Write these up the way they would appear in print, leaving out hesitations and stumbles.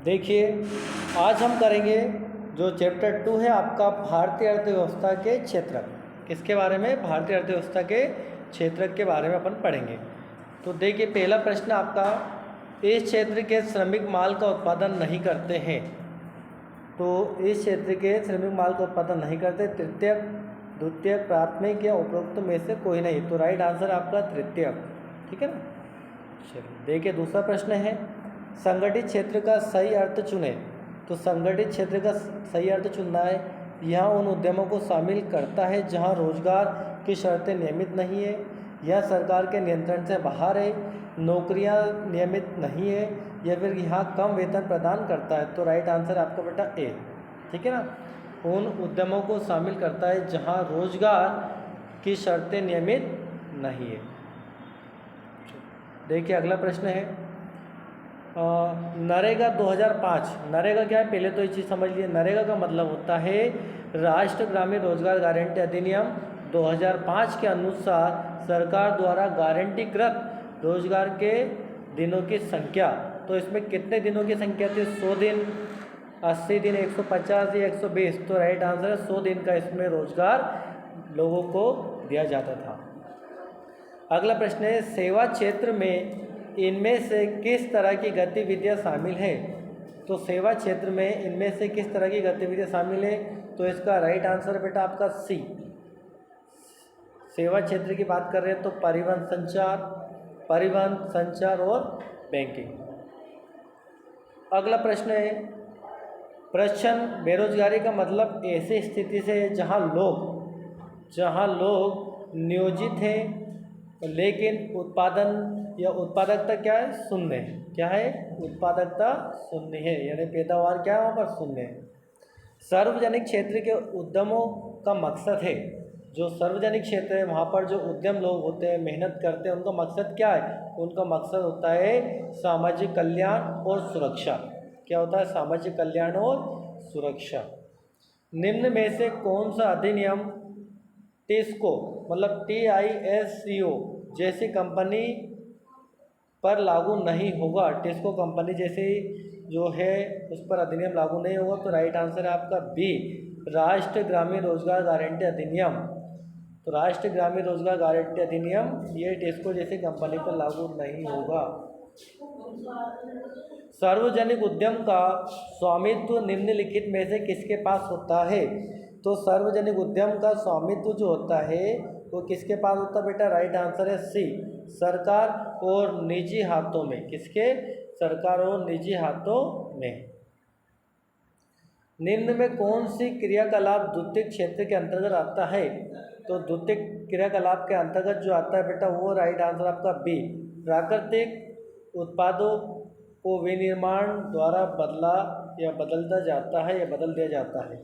देखिए, आज हम करेंगे जो चैप्टर 2 है आपका भारतीय अर्थव्यवस्था के क्षेत्रक। किसके बारे में? भारतीय अर्थव्यवस्था के क्षेत्रक के बारे में अपन पढ़ेंगे। तो देखिए, पहला प्रश्न आपका, इस क्षेत्र के श्रमिक माल का उत्पादन नहीं करते हैं। तो इस क्षेत्र के श्रमिक माल का उत्पादन नहीं करते, तृतीयक, द्वितीयक, प्राथमिक या उपरोक्त में से कोई नहीं। तो राइट आंसर आपका तृतीयक। ठीक है ना। चलिए देखिए, दूसरा प्रश्न है, संगठित क्षेत्र का सही अर्थ चुने। तो संगठित क्षेत्र का सही अर्थ चुनना है। यह उन उद्यमों को शामिल करता है जहां रोजगार की शर्तें नियमित नहीं है, यह सरकार के नियंत्रण से बाहर है, नौकरियां नियमित नहीं है, या फिर यहाँ कम वेतन प्रदान करता है। तो राइट आंसर आपका बेटा ए। ठीक है ना। उन उद्यमों को शामिल करता है जहाँ रोजगार की शर्तें नियमित नहीं है। देखिए, अगला प्रश्न है, नरेगा 2005। नरेगा क्या है? पहले तो ये चीज़ समझ लिए। नरेगा का मतलब होता है राष्ट्रीय ग्रामीण रोजगार गारंटी अधिनियम 2005 के अनुसार सरकार द्वारा गारंटीकृत रोजगार के दिनों की संख्या। तो इसमें कितने दिनों की संख्या थी? 100 दिन, 80 दिन, 150 या 120। तो राइट आंसर है 100 दिन का इसमें रोजगार लोगों को दिया जाता था। अगला प्रश्न है, सेवा क्षेत्र में इनमें से किस तरह की गतिविधियां शामिल हैं? तो सेवा क्षेत्र में इनमें से किस तरह की गतिविधियां शामिल है? तो इसका राइट आंसर बेटा आपका सी। सेवा क्षेत्र की बात कर रहे हैं तो परिवहन, संचार और बैंकिंग। अगला प्रश्न है, प्रश्न, बेरोजगारी का मतलब ऐसी स्थिति से है जहां लोग नियोजित हैं लेकिन उत्पादन या उत्पादकता क्या है? शून्य है। क्या है? उत्पादकता शून्य है, यानी पैदावार क्या है वहाँ पर? शून्य है। सार्वजनिक क्षेत्र के उद्यमों का मकसद है, जो सार्वजनिक क्षेत्र है वहाँ पर जो उद्यम लोग होते हैं, मेहनत करते हैं, उनका मकसद क्या है? उनका मकसद होता है सामाजिक कल्याण और सुरक्षा। क्या होता है? सामाजिक कल्याण और सुरक्षा। निम्न में से कौन सा अधिनियम टिस्को मतलब TISCO जैसी कंपनी पर लागू नहीं होगा? टिस्को कंपनी जैसी जो है उस पर अधिनियम लागू नहीं होगा। तो राइट आंसर है आपका बी, राष्ट्रीय ग्रामीण रोजगार गारंटी अधिनियम। तो राष्ट्रीय ग्रामीण रोजगार गारंटी अधिनियम ये टिस्को जैसी कंपनी पर लागू नहीं होगा। सार्वजनिक उद्यम का स्वामित्व निम्नलिखित में से किसके पास होता है? तो सार्वजनिक उद्यम का स्वामित्व जो होता है वो किसके पास होता है बेटा? राइट आंसर है सी, सरकार और निजी हाथों में। किसके? सरकार और निजी हाथों में। निम्न में कौन सी क्रियाकलाप द्वितीयक क्षेत्र के अंतर्गत आता है? तो द्वितीयक क्रियाकलाप के अंतर्गत जो आता है बेटा वो राइट आंसर आपका बी, प्राकृतिक उत्पादों को विनिर्माण द्वारा बदलता जाता है या बदल दिया जाता है।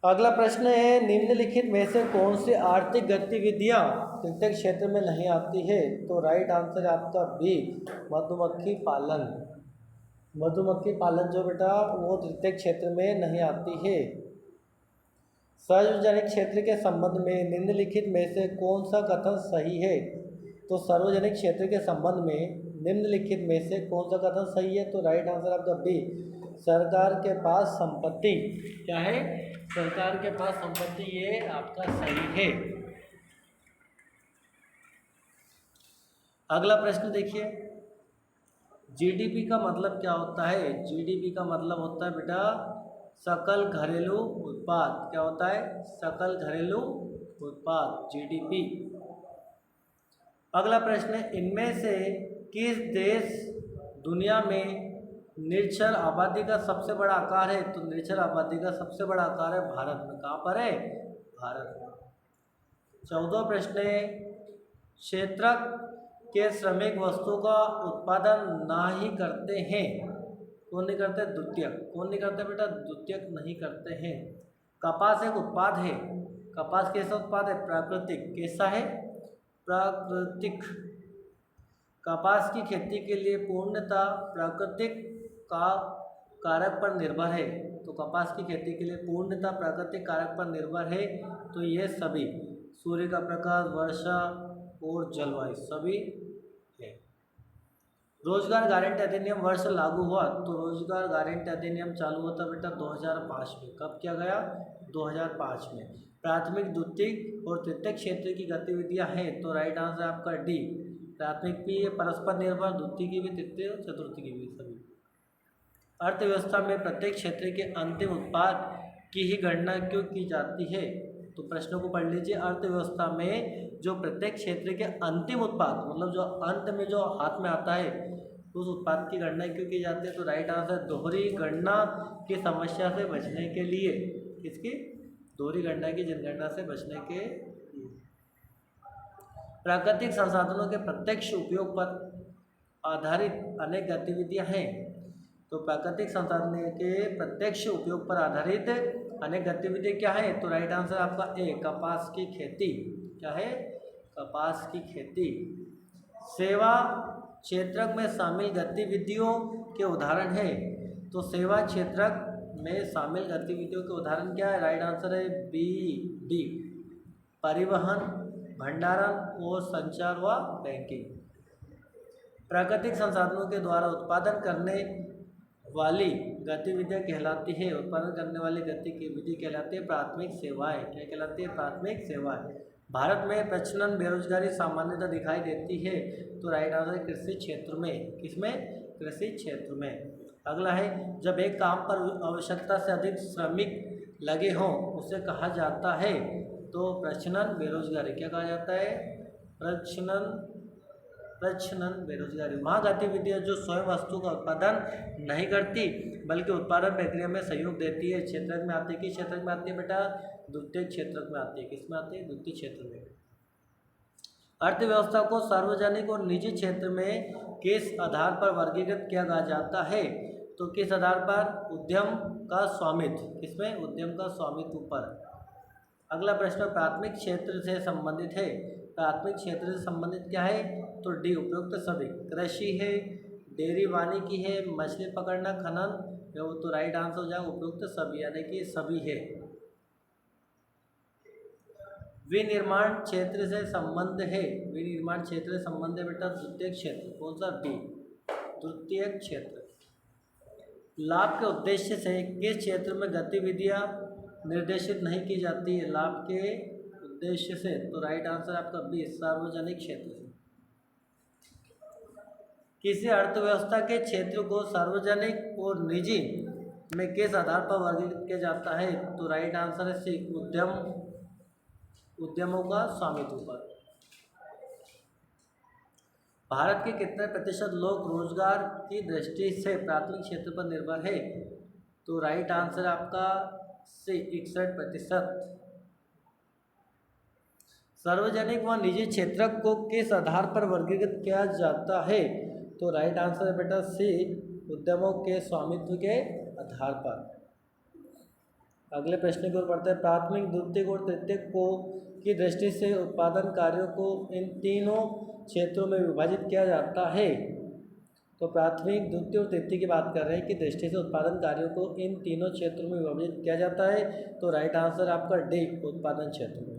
अगला प्रश्न है, निम्नलिखित में से कौन सी आर्थिक गतिविधियां तृतीयक क्षेत्र में नहीं आती है? तो राइट आंसर है आपका बी, मधुमक्खी पालन। मधुमक्खी पालन जो बेटा वो तृतीयक क्षेत्र में नहीं आती है। सार्वजनिक क्षेत्र के संबंध में निम्नलिखित में से कौन सा कथन सही है? तो सार्वजनिक क्षेत्र के संबंध में निम्नलिखित में से कौन सा कथन सही है? तो राइट आंसर आपका बी, सरकार के पास संपत्ति। क्या है? सरकार के पास संपत्ति, ये आपका सही है। अगला प्रश्न देखिए, जीडीपी का मतलब क्या होता है? जीडीपी का मतलब होता है बेटा सकल घरेलू उत्पाद। क्या होता है? सकल घरेलू उत्पाद, जीडीपी। अगला प्रश्न है, इनमें से किस देश दुनिया में निरक्षर आबादी का सबसे बड़ा आकार है? तो निरक्षर आबादी का सबसे बड़ा आकार है भारत में। कहाँ पर है? भारत में। 14वां प्रश्न है, क्षेत्रक के श्रमिक वस्तु का उत्पादन ना ही करते हैं। कौन नहीं करते? द्वितीयक। कौन नहीं करते बेटा? द्वितीयक नहीं करते हैं। कपास एक उत्पाद है। कपास कैसा उत्पाद है? प्राकृतिक। कैसा है? प्राकृतिक। कपास की खेती के लिए पूर्णतः प्राकृतिक का कारक पर निर्भर है। तो कपास की खेती के लिए पूर्णतः प्राकृतिक कारक पर निर्भर है। तो ये सभी सूर्य का प्रकाश, वर्षा और जलवायु सभी है। रोजगार गारंटी अधिनियम वर्ष लागू हुआ, तो रोजगार गारंटी अधिनियम चालू होता बेटा 2005 में। कब किया गया? 2005 में। प्राथमिक, द्वितीयक और तृतीयक क्षेत्र की गतिविधियां हैं, तो राइट आंसर आपका डी। प्राथमिक भी परस्पर निर्भर, द्वितीय की भी, तृतीय और चतुर्थी की भी, सभी। अर्थव्यवस्था में प्रत्येक क्षेत्र के अंतिम उत्पाद की ही गणना क्यों की जाती है? तो प्रश्नों को पढ़ लीजिए। अर्थव्यवस्था में जो प्रत्येक क्षेत्र के अंतिम उत्पाद, मतलब जो अंत में जो हाथ में आता है, उस उत्पाद की गणना क्यों की जाती है? तो राइट आंसर दोहरी गणना की समस्या से बचने के लिए। किसकी? दोहरी गणना की जनगणना से बचने के लिए। प्राकृतिक संसाधनों के प्रत्यक्ष उपयोग पर आधारित अनेक गतिविधियां हैं, तो प्राकृतिक संसाधनों के प्रत्यक्ष उपयोग पर आधारित अनेक गतिविधियां क्या है? तो राइट आंसर आपका ए, कपास की खेती। क्या है? कपास की खेती। सेवा क्षेत्रक में शामिल गतिविधियों के उदाहरण है, तो सेवा क्षेत्रक में शामिल गतिविधियों के उदाहरण क्या है? राइट आंसर है बी, डी, परिवहन, भंडारण और संचार व बैंकिंग। प्राकृतिक संसाधनों के द्वारा उत्पादन करने वाली गतिविधियाँ कहलाती है, उत्पादन करने वाली गतिविधि कहलाती है प्राथमिक सेवाएं। क्या कहलाती है? प्राथमिक सेवाएं। भारत में प्रचलन बेरोजगारी सामान्यतः दिखाई देती है, तो राइट आंसर कृषि क्षेत्र में। किसमें? कृषि क्षेत्र में। अगला है, जब एक काम पर आवश्यकता से अधिक श्रमिक लगे हों उसे कहा जाता है, तो प्रचलन बेरोजगारी। क्या कहा जाता है? प्रचलन बेरोजगारी। वहाँ गतिविधियाँ जो स्वयं वस्तु का उत्पादन नहीं करती बल्कि उत्पादन प्रक्रिया में सहयोग देती है, क्षेत्र में आती है। किस क्षेत्र में आती है बेटा? द्वितीय क्षेत्र में आती है। किस में आती है? द्वितीय क्षेत्र में। अर्थव्यवस्था को सार्वजनिक और निजी क्षेत्र में किस आधार पर वर्गीकृत किया जाता है? तो किस आधार पर? उद्यम का स्वामित्व। किसमें? उद्यम का स्वामित्व पर। अगला प्रश्न प्राथमिक क्षेत्र से संबंधित है। प्राथमिक क्षेत्र से संबंधित क्या है? तो डी, उपयुक्त सभी। कृषि है, डेयरी वानिकी है, मछली पकड़ना, खनन, तो राइट आंसर हो जाएगा उपयुक्त सभी, यानी कि सभी है। विनिर्माण क्षेत्र से संबंध है। विनिर्माण क्षेत्र से संबंध है बेटा द्वितीय क्षेत्र। कौन सा? बी, द्वितीय क्षेत्र। लाभ के उद्देश्य से किस क्षेत्र में गतिविधियां निर्देशित नहीं की जाती है? लाभ के उद्देश्य से, तो राइट आंसर आपका बी, सार्वजनिक क्षेत्र से। किसी अर्थव्यवस्था के क्षेत्र को सार्वजनिक और निजी में किस आधार पर वर्गीकृत किया जाता है? तो राइट आंसर है सी, उद्यमों का स्वामित्व पर। भारत के कितने प्रतिशत लोग रोजगार की दृष्टि से प्राथमिक क्षेत्र पर निर्भर है? तो राइट आंसर आपका सी, 61%। सार्वजनिक व निजी क्षेत्र को किस आधार पर वर्गीकृत किया जाता है? तो राइट आंसर है बेटा सी, उद्यमों के स्वामित्व के आधार पर। अगले प्रश्न की ओर बढ़ते हैं। प्राथमिक, द्वितीयक और तृतीयक को की दृष्टि से उत्पादन कार्यों को इन तीनों क्षेत्रों में विभाजित किया जाता है। तो प्राथमिक, द्वितीय और तृतीय की बात कर रहे हैं कि दृष्टि से उत्पादन कार्यों को इन तीनों क्षेत्रों में विभाजित किया जाता है, तो राइट आंसर आपका डी, उत्पादन क्षेत्र में।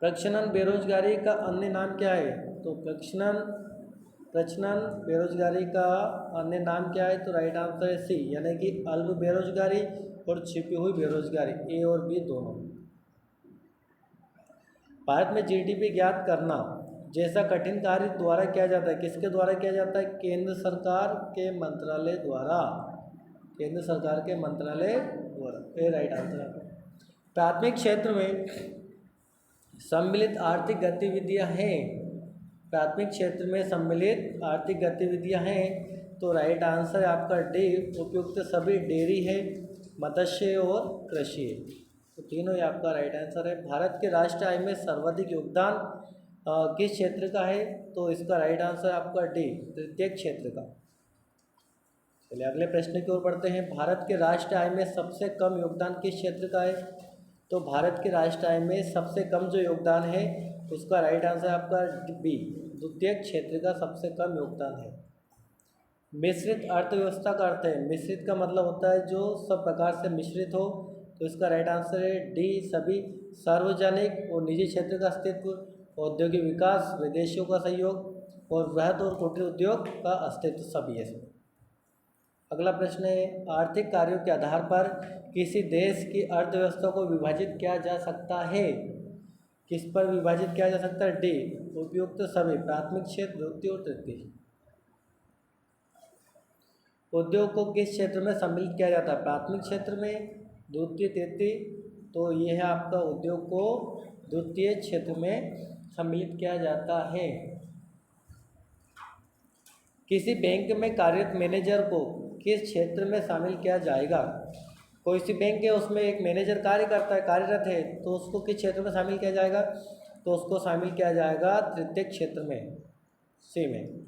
प्रचलन बेरोजगारी का अन्य नाम क्या है? तो प्रचलन बेरोजगारी का अन्य नाम क्या है? तो राइट आंसर है सी, यानी कि अल्प बेरोजगारी और छिपी हुई बेरोजगारी। ए और बी दोनों। भारत में जीडीपी ज्ञात करना जैसा कठिन कार्य द्वारा किया जाता है। किसके द्वारा किया जाता है? केंद्र सरकार के मंत्रालय द्वारा। केंद्र सरकार के मंत्रालय द्वारा। ए राइट आंसर है। प्राथमिक क्षेत्र में सम्मिलित आर्थिक गतिविधियां हैं। प्राथमिक क्षेत्र में सम्मिलित आर्थिक गतिविधियां हैं, तो राइट आंसर है आपका डी, उपयुक्त सभी। डेयरी है, मत्स्य और कृषि है, तो तीनों ही आपका राइट आंसर है। भारत के राष्ट्रीय आय में सर्वाधिक योगदान किस क्षेत्र का है? तो इसका राइट आंसर आपका डी, तृतीय क्षेत्र का। चलिए अगले प्रश्न की ओर बढ़ते हैं। भारत के राष्ट्रीय आय में सबसे कम योगदान किस क्षेत्र का है? तो भारत के राष्ट्रीय आय में सबसे कम जो योगदान है उसका राइट आंसर आपका बी, द्वितीय क्षेत्र का सबसे कम योगदान है। मिश्रित अर्थव्यवस्था का अर्थ है, मिश्रित का मतलब होता है जो सब प्रकार से मिश्रित हो, तो इसका राइट आंसर है डी, सभी। सार्वजनिक और निजी क्षेत्र का अस्तित्व, औद्योगिक विकास, विदेशियों का सहयोग, और वृहद और कुटीर उद्योग का अस्तित्व, सभी है। अगला प्रश्न है, आर्थिक कार्यों के आधार पर किसी देश की अर्थव्यवस्था को विभाजित किया जा सकता है। किस पर विभाजित किया जा सकता है? डी, उपयुक्त सभी, प्राथमिक क्षेत्र, द्वितीय और तृतीय। उद्योग को किस क्षेत्र में सम्मिलित किया जाता है? प्राथमिक क्षेत्र में, द्वितीय, तृतीय। तो ये है आपका उद्योग को द्वितीय क्षेत्र में सम्मिलित किया जाता है। किसी बैंक में कार्यरत मैनेजर को किस क्षेत्र में शामिल किया जाएगा? कोई सी बैंक है, उसमें एक मैनेजर कार्य करता है, कार्यरत है, तो उसको किस क्षेत्र में शामिल किया जाएगा? तो उसको शामिल किया जाएगा तृतीय क्षेत्र में, सी में।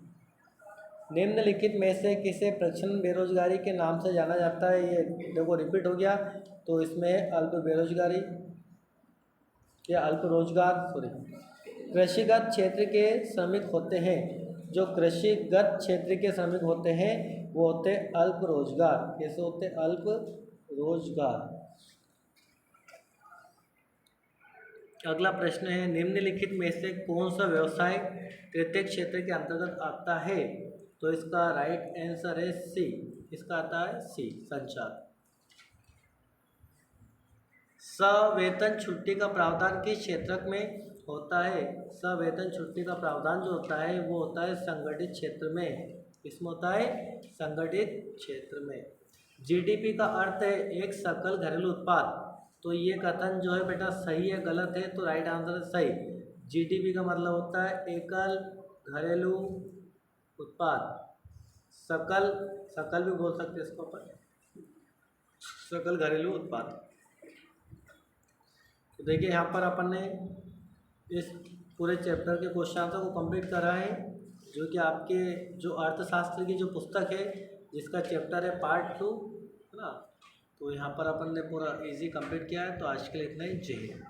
निम्नलिखित में से किसे प्रच्छन्न बेरोजगारी के नाम से जाना जाता है? ये देखो रिपीट हो गया, तो इसमें अल्प बेरोजगारी या अल्प रोजगार, सॉरी। कृषिगत क्षेत्र के श्रमिक होते हैं, जो कृषिगत क्षेत्र के श्रमिक होते हैं वो होते हैं अल्प रोजगार। कैसे होते हैं? अल्प रोजगार। अगला प्रश्न है, निम्नलिखित में से कौन सा व्यवसाय तृतीय क्षेत्र के अंतर्गत आता है? तो इसका राइट आंसर है सी, इसका आता है सी, संचार। सवेतन छुट्टी का प्रावधान किस क्षेत्र में होता है? सवेतन छुट्टी का प्रावधान जो होता है वो होता है संगठित क्षेत्र में। इसमें होता है संगठित क्षेत्र में। जीडीपी का अर्थ है एक सकल घरेलू उत्पाद। तो ये कथन जो है बेटा सही है गलत है? तो राइट आंसर है सही। जीडीपी का मतलब होता है एकल घरेलू उत्पाद। सकल, सकल भी बोल सकते हैं इसको अपन, सकल घरेलू उत्पाद। तो देखिए यहाँ पर अपन ने इस पूरे चैप्टर के क्वेश्चन आंसर को कंप्लीट करा है, जो कि आपके जो अर्थशास्त्र की जो पुस्तक है जिसका चैप्टर है पार्ट 2, है ना। तो यहाँ पर अपन ने पूरा इजी कंप्लीट किया है। तो आज के लिए इतना ही, जय हिंद।